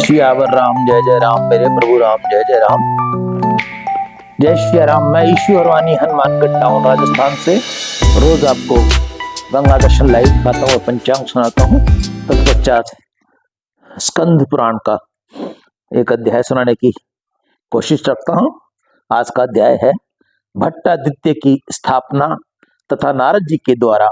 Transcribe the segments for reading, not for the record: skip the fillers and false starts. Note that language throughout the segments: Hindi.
सियावर राम जय जय राम, मेरे प्रभु राम जय जय राम। जय श्री राम। मैं ईश्वर वाणी हनुमानगढ़ टाउन राजस्थान से रोज आपको गंगा दर्शन लाइव दिखाता हूँ और पंचांग सुनाता हूँ। तत्पश्चात स्कंद पुराण का एक अध्याय सुनाने की कोशिश रखता हूँ। आज का अध्याय है भट्टादित्य की स्थापना तथा नारद जी के द्वारा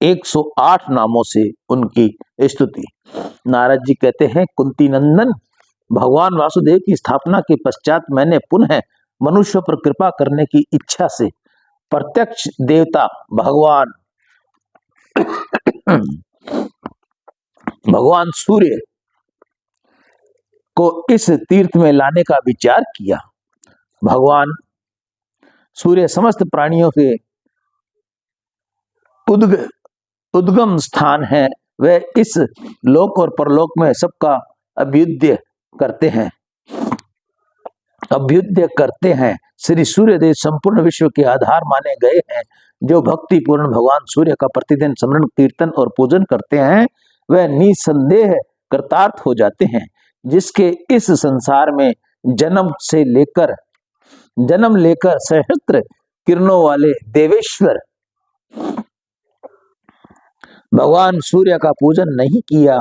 108 नामों से उनकी स्तुति। नारद जी कहते हैं, कुंती नंदन, भगवान वासुदेव की स्थापना के पश्चात मैंने पुनः मनुष्य पर कृपा करने की इच्छा से प्रत्यक्ष देवता भगवान सूर्य को इस तीर्थ में लाने का विचार किया। भगवान सूर्य समस्त प्राणियों के उद्गम स्थान है। वे इस लोक और परलोक में सबका अभ्युदय करते हैं। श्री सूर्य देव संपूर्ण विश्व के आधार माने गए हैं। जो भक्ति पूर्ण भगवान सूर्य का प्रतिदिन स्मरण, कीर्तन और पूजन करते हैं वे निसंदेह कृतार्थ हो जाते हैं। जिसके इस संसार में जन्म लेकर सहस्त्र किरणों वाले देवेश्वर भगवान सूर्य का पूजन नहीं किया,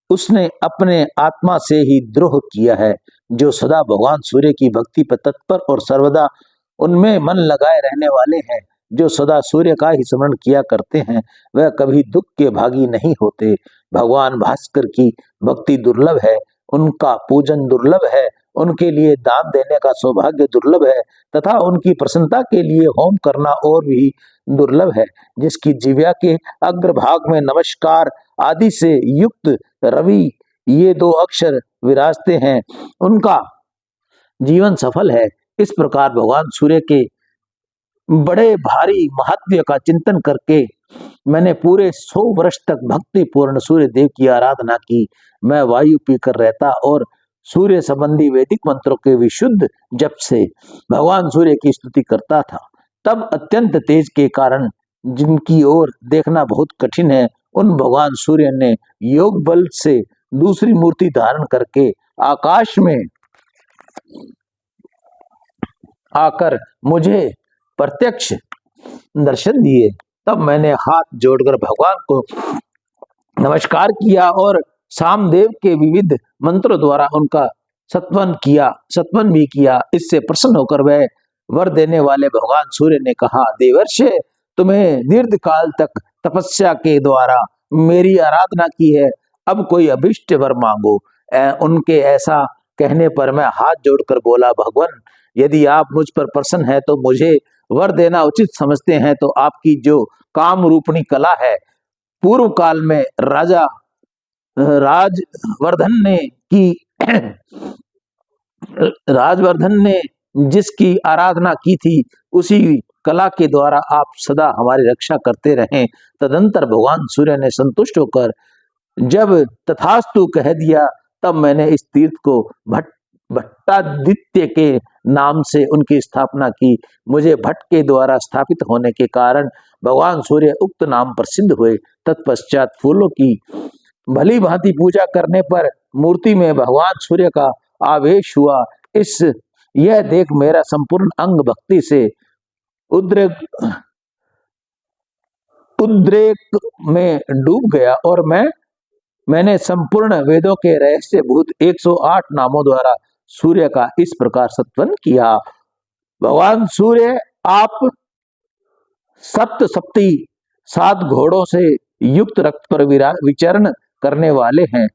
उसने अपने आत्मा से ही द्रोह किया है। जो सदा भगवान सूर्य की भक्ति पर तत्पर और सर्वदा उनमें मन लगाए रहने वाले हैं, जो सदा सूर्य का ही स्मरण किया करते हैं, वह कभी दुख के भागी नहीं होते। भगवान भास्कर की भक्ति दुर्लभ है, उनका पूजन दुर्लभ है, उनके लिए दान देने का सौभाग्य दुर्लभ है तथा उनकी प्रसन्नता के लिए होम करना और भी दुर्लभ है। जिसकी जिह्वा के अग्रभाग में नमस्कार आदि से युक्त रवि ये दो अक्षर विराजते हैं, उनका जीवन सफल है। इस प्रकार भगवान सूर्य के बड़े भारी महत्व का चिंतन करके मैंने पूरे 100 वर्ष तक भक्ति पूर्ण सूर्य देव की आराधना की। मैं वायु पीकर रहता और सूर्य संबंधी वैदिक मंत्रों के विशुद्ध जप से भगवान सूर्य की स्तुति करता था। तब अत्यंत तेज के कारण जिनकी ओर देखना बहुत कठिन है, उन भगवान सूर्य ने योग बल से दूसरी मूर्ति धारण करके आकाश में आकर मुझे प्रत्यक्ष दर्शन दिए। तब मैंने हाथ जोड़कर भगवान को नमस्कार किया और सामदेव के विविध मंत्रों द्वारा उनका सत्वन भी किया। इससे प्रसन्न होकर वह वर देने वाले भगवान सूर्य ने कहा, देवर्षि, तुम्हें दीर्घ काल तक तपस्या के द्वारा मेरी आराधना की है, अब कोई अभिष्ट वर मांगो। उनके ऐसा कहने पर मैं हाथ जोड़कर बोला, भगवान, यदि आप मुझ पर प्रसन्न है तो मुझे वर देना उचित समझते हैं तो आपकी जो काम रूपणी कला है, पूर्व काल में राजा राजवर्धन ने जिसकी आराधना की थी, उसी कला के द्वारा आप सदा हमारी रक्षा करते रहें। तदंतर भगवान सूर्य ने संतुष्ट होकर जब तथास्तु कह दिया, तब मैंने इस तीर्थ को भट्टादित्य के नाम से उनकी स्थापना की। मुझे भट्ट के द्वारा स्थापित होने के कारण भगवान सूर्य उक्त नाम प्रसिद्ध हुए। तत्पश्चात फूलों की भली भांति पूजा करने पर मूर्ति में भगवान सूर्य का आवेश हुआ। यह देख मेरा संपूर्ण अंग भक्ति से उद्रेक में डूब गया और मैंने संपूर्ण वेदों के रहस्य भूत 108 नामों द्वारा सूर्य का इस प्रकार सत्वन किया। भगवान सूर्य आप सप्ती 7 घोड़ों से युक्त रक्त पर विचरण करने वाले हैं।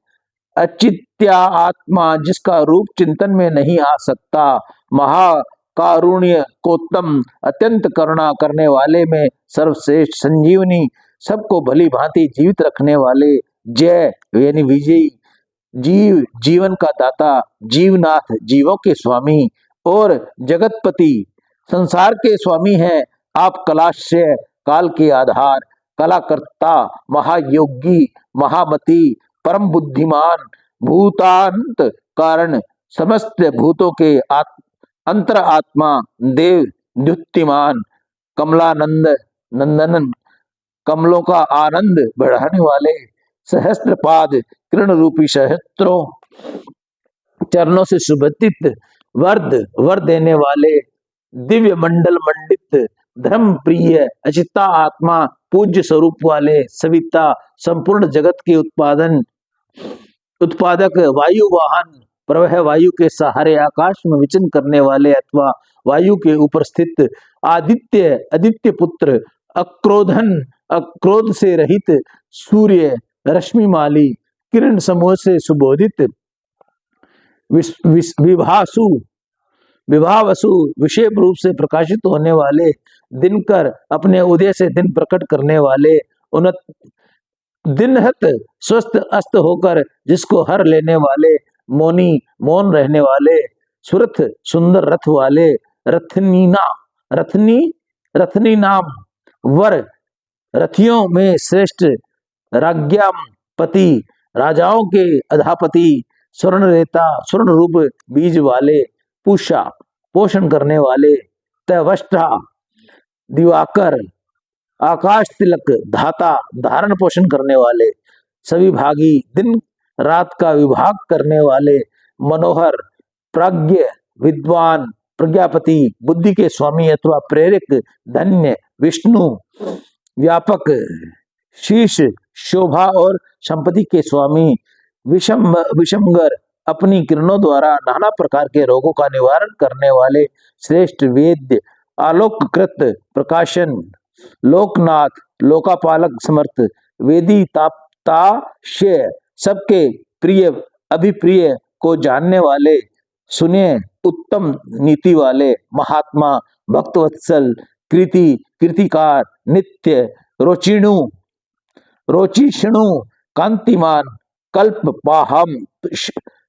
अचित्या आत्मा, जिसका रूप चिंतन में नहीं आ सकता, महाकारुण्य कोत्तम, अत्यंत करुणा करने वाले में सर्वश्रेष्ठ, संजीवनी, सबको भली भांति जीवित रखने वाले, जय यानी विजयी, जीवन का दाता, जीवनाथ, जीवों के स्वामी और जगतपति, संसार के स्वामी हैं आप। कलाश्रय, काल के आधार, कलाकर्ता, महायोगी, महामति, परम बुद्धिमान, भूतांत कारण, समस्त भूतों के अंतर आत्मा, देव द्युतिमान, कमलानंद नंदन, कमलों का आनंद बढ़ाने वाले, सहस्त्रपाद किरण रूपी सहस्त्रों चरणों से सुभतित वर देने वाले, दिव्य मंडल मंडित धर्म प्रिय अचिता आत्मा पूज्य स्वरूप वाले, सविता संपूर्ण जगत के उत्पादक, वायु वाहन प्रवह वायु के सहारे आकाश में विचरण करने वाले अथवा वायु के ऊपर स्थित, आदित्य पुत्र, अक्रोध से रहित, सूर्य रश्मिमाली किरण समूह से सुबोधित, विभावसु विषय रूप से प्रकाशित होने वाले, दिनकर अपने उदय से दिन प्रकट करने वाले, दिनहत स्वस्थ अस्त होकर जिसको हर लेने वाले, मौनी मौन रहने वाले, सुरथ सुंदर रथ वाले, रथनी नाम वर रथियों में श्रेष्ठ, राज्ञाम पति राजाओं के अधापति, स्वर्ण रेता स्वर्ण रूप बीज वाले, पूषा पोषण करने वाले, तवष्टा दिवाकर आकाश तिलक धाता धारण पोषण करने वाले, सभी भागी दिन रात का विभाग करने वाले, मनोहर प्राज्ञ विद्वान प्रज्ञापति बुद्धि के स्वामी अथवा प्रेरक, धन्य विष्णु व्यापक शीश शोभा और संपत्ति के स्वामी, विषमगर अपनी किरणों द्वारा नाना प्रकार के रोगों का निवारण करने वाले, श्रेष्ठ वेद्य आलोककृत प्रकाशन, लोकनाथ लोकापालक समर्थ, वेदी ताप्ताशय सबके प्रिय अभिप्रिय को जानने वाले, सुने उत्तम नीति वाले, महात्मा भक्तवत्सल कीर्तिकार, नित्य रोचिष्णु कांतिमान,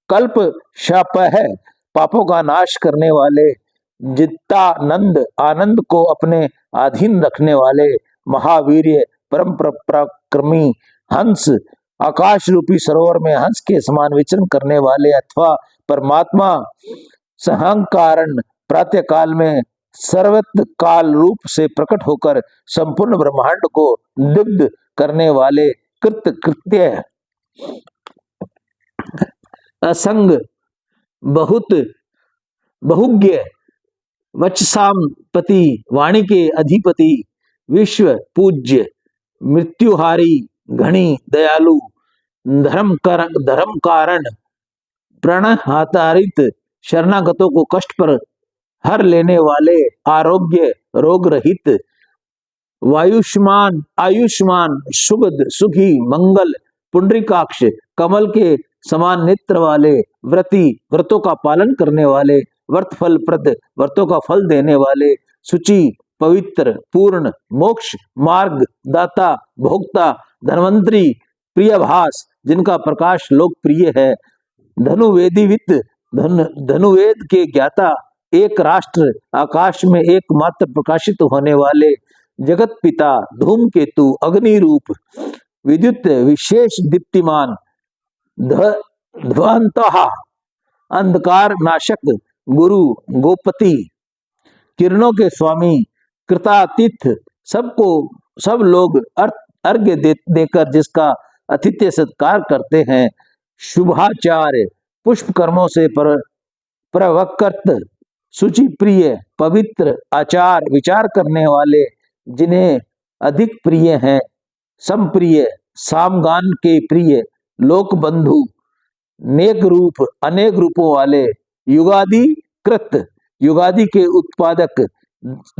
कल्प शापह पापों का नाश करने वाले, जित्तानंद आनंद को अपने अधीन रखने वाले, महावीर्य परम पराक्रमी हंस आकाश रूपी सरोवर में हंस के समान विचरण करने वाले, अथवा परमात्मा सहंकारण प्रातः काल में सर्वत काल रूप से प्रकट होकर संपूर्ण ब्रह्मांड को दुग्ध करने वाले, कृत्य असंग बहुज्ञ वत्सामपति वाणी के अधिपति, विश्व पूज्य मृत्युहारी घनी दयालु, धर्म कारण प्रणहातारित शरणागतों को कष्ट पर हर लेने वाले, आरोग्य रोग रहित, आयुष्मान सुगध सुखी मंगल, पुंडरीकाक्ष कमल के समान नेत्र वाले, व्रतों का पालन करने वाले, व्रत फल प्रद व्रतों का फल देने वाले, सुचि पवित्र पूर्ण मोक्ष मार्ग दाता भोक्ता, धन्वंतरी प्रियभास जिनका प्रकाश लोकप्रिय है, धनुवेद के ज्ञाता, एक राष्ट्र आकाश में एकमात्र प्रकाशित होने वाले, जगत पिता धूमकेतु अग्नि रूप, विद्युत विशेष दीप्तिमान, ध्वंतः अंधकार नाशक, गुरु गोपति किरणों के स्वामी, कृतातीत सब लोग अर्घ्य देकर जिसका अतिथ्य सत्कार करते हैं, शुभाचार्य पुष्प कर्मों से प्रवकृत, सुचि प्रिय पवित्र आचार विचार करने वाले, जिन्हें अधिक प्रिय हैं, समप्रिय सामगान के प्रिय, लोक बंधु नेक रूप अनेक रूपों वाले, युगादि कृत युगादि के उत्पादक,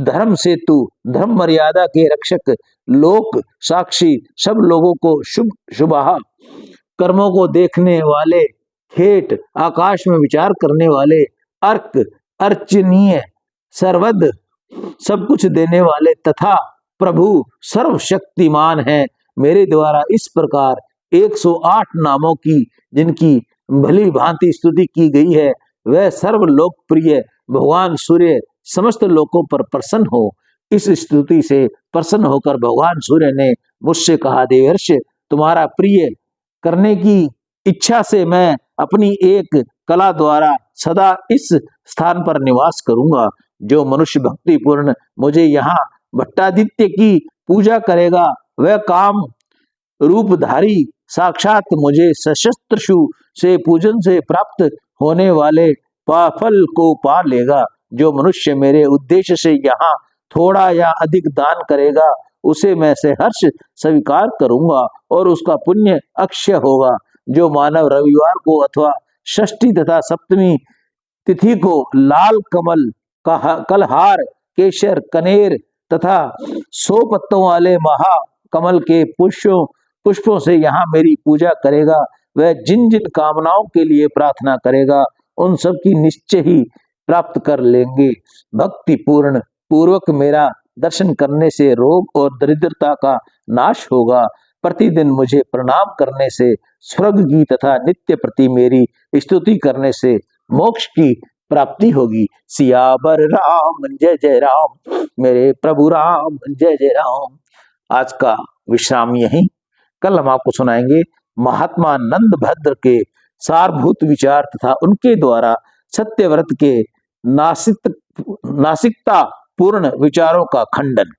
धर्म सेतु धर्म मर्यादा के रक्षक, लोक साक्षी सब लोगों को शुभा कर्मों को देखने वाले, खेट आकाश में विचार करने वाले, अर्क अर्चनीय सर्वद सब कुछ देने वाले, तथा प्रभु सर्वशक्तिमान है। मेरे द्वारा इस प्रकार 108 नामों की जिनकी भली भांति स्तुति की गई है, वह सर्व लोकप्रिय भगवान सूर्य समस्त लोकों पर प्रसन्न हो। इस स्तुति से प्रसन्न होकर भगवान सूर्य ने मुझसे कहा, देवर्ष तुम्हारा प्रिय करने की इच्छा से मैं अपनी एक कला द्वारा सदा इस स्थान पर निवास करूंगा। जो मनुष्य भक्ति पूर्ण मुझे यहाँ भट्टादित्य की पूजा करेगा वह काम रूपधारी साक्षात मुझे सशस्त्रशु से पूजन से प्राप्त होने वाले फल को पा लेगा। जो मनुष्य मेरे उद्देश्य से यहाँ थोड़ा या अधिक दान करेगा उसे मैं से हर्ष स्वीकार करूंगा और उसका पुण्य अक्षय होगा। जो मानव रविवार को अथवा षष्ठी तथा सप्तमी तिथि को लाल कमल कलहार केशर कनेर तथा 100 पत्तों वाले महाकमल के पुष्पों से यहाँ मेरी पूजा करेगा, वह जिन जिन कामनाओं के लिए प्रार्थना करेगा उन सब की निश्चय ही प्राप्त कर लेंगे। भक्ति पूर्ण पूर्वक मेरा दर्शन करने से रोग और दरिद्रता का नाश होगा। प्रतिदिन मुझे प्रणाम करने से स्वर्ग की तथा नित्य प्रति मेरी स्तुति करने से मोक्ष की प्राप्ति होगी। सियावर राम जय जय राम, मेरे प्रभु राम जय जय राम। आज का विश्राम यहीं। कल हम आपको सुनाएंगे महात्मा नंद भद्र के सारभूत विचार तथा उनके द्वारा सत्यव्रत के नासिकता पूर्ण विचारों का खंडन।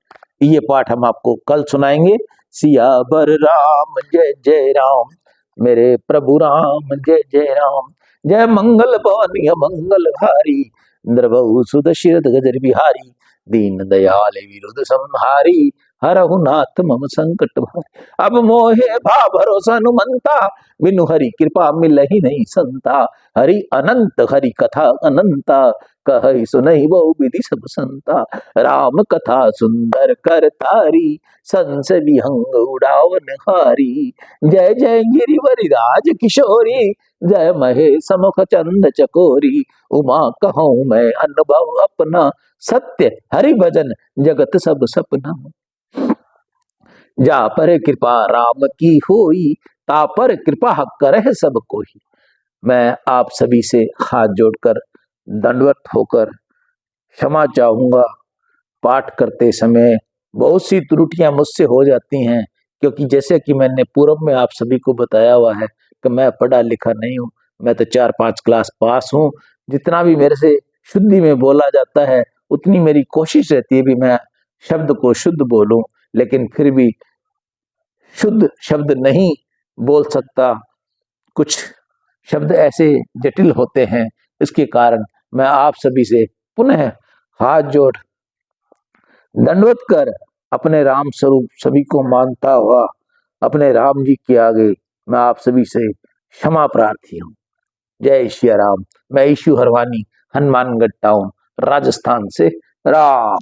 ये पाठ हम आपको कल सुनाएंगे। सियावर राम जय जय राम, मेरे प्रभु राम जय जय राम। जय मंगल भवन मंगल हारी, इंद्रभु सुत शिरत गजर बिहारी। दीन दयाल विरुद्ध संहारी, हरहु नाथ मम संकट भारी। अब मोहे भा भरोसा नुमंता, बिनु हरि कृपा मिलहि नहीं संता। हरि अनंत हरि कथा अनंता, कहि सुनहि बहु विधि सब संता। राम कथा सुंदर कर तारी, संस विहंग उड़ावन हारी। जय जय गिरिवरि राज किशोरी, जय महेश मुख चंद चकोरी। उमा कहूँ मैं अनुभव अपना, सत्य हरि भजन जगत सब सपना। जा पर कृपा राम की होई, ता पर कृपा करह सब कोई। मैं आप सभी से हाथ जोड़कर दंडवत होकर क्षमा चाहूंगा। पाठ करते समय बहुत सी त्रुटियां मुझसे हो जाती हैं, क्योंकि जैसे कि मैंने पूर्व में आप सभी को बताया हुआ है कि मैं पढ़ा लिखा नहीं हूँ, मैं तो 4-5 क्लास पास हूँ। जितना भी मेरे से शुद्धि में बोला जाता है उतनी मेरी कोशिश रहती है भी मैं शब्द को शुद्ध बोलूं, लेकिन फिर भी शुद्ध शब्द नहीं बोल सकता। कुछ शब्द ऐसे जटिल होते हैं, इसके कारण मैं आप सभी से पुनः हाथ जोड़ दंडवत कर अपने राम स्वरूप सभी को मानता हुआ अपने राम जी के आगे मैं आप सभी से क्षमा प्रार्थी हूँ। जय श्री राम। मैं ईशु हरवानी, हनुमानगढ़ टाउन, राजस्थान से राम।